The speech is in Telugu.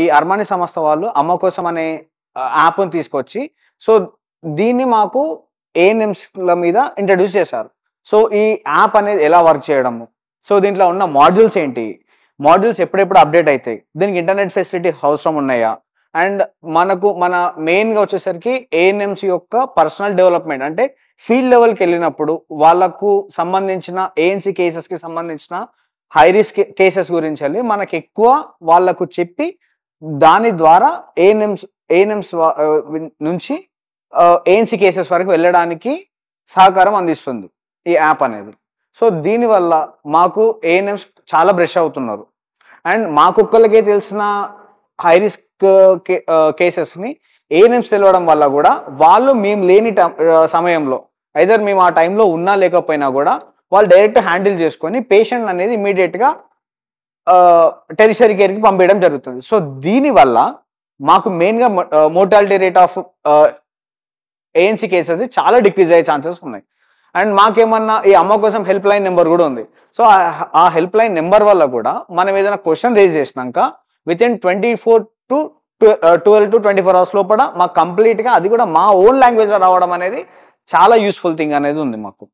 ఈ అర్మాని సంస్థ వాళ్ళు అమ్మ కోసం అనే యాప్‌ని తీసుకొచ్చి సో, దీన్ని మాకు ఏఎన్ఎంస్‌ల మీద ఇంట్రొడ్యూస్ చేశారు. సో, ఈ యాప్ అనేది ఎలా వర్క్ చేయడము, సో, దీంట్లో ఉన్న మాడ్యూల్స్ ఏంటి, మాడ్యూల్స్ ఎప్పుడెప్పుడు అప్డేట్ అయితాయి, దీనికి ఇంటర్నెట్ ఫెసిలిటీ అవసరం ఉన్నాయా, అండ్ మన మెయిన్‌గా వచ్చేసరికి ఏఎన్ఎంస్ యొక్క పర్సనల్ డెవలప్‌మెంట్ అంటే ఫీల్డ్ లెవెల్‌కి వెళ్ళినప్పుడు వాళ్ళకు సంబంధించిన ఏఎన్‌సీ కేసెస్‌కి సంబంధించిన హై రిస్క్ కేసెస్ గురించి మనకి ఎక్కువ వాళ్ళకు చెప్పి దాని ద్వారా ఏఎన్ఎంస్ నుంచి ఏఎన్‌సీ కేసెస్ వరకు వెళ్ళడానికి సహకారం అందిస్తుంది ఈ యాప్ అనేది. సో, దీనివల్ల మాకు ఏఎన్ఎంస్ చాలా బ్రష్ అవుతున్నారు. అండ్ మాకొక్కళ్ళకే తెలిసిన హై రిస్క్ కేసెస్‌ని ఏఎన్ఎంస్ తెలవడం వల్ల కూడా వాళ్ళు మేము లేని సమయంలో ఐదర్ మేము ఆ టైంలో ఉన్నా లేకపోయినా కూడా వాళ్ళు డైరెక్ట్ హ్యాండిల్ చేసుకొని పేషెంట్ అనేది ఇమ్మీడియట్‌గా టెరిషరీ కేర్‌కి పంపించడం జరుగుతుంది. సో, దీనివల్ల మాకు మెయిన్‌గా mortality rate of ANC cases చాలా డిక్రీజ్ అయ్యే ఛాన్సెస్ ఉన్నాయి. అండ్ మాకేమన్నా ఈ అమ్మ కోసం హెల్ప్ లైన్ నెంబర్ కూడా ఉంది. సో, ఆ హెల్ప్ లైన్ నెంబర్ వల్ల కూడా మనం ఏదైనా క్వెషన్ రైజ్ చేసినాక వితిన్ 12 to 24 అవర్స్ లోపల మాకు కంప్లీట్‌గా అది కూడా మా ఓన్ లాంగ్వేజ్‌లో రావడం అనేది చాలా యూజ్‌ఫుల్ థింగ్ అనేది ఉంది మాకు.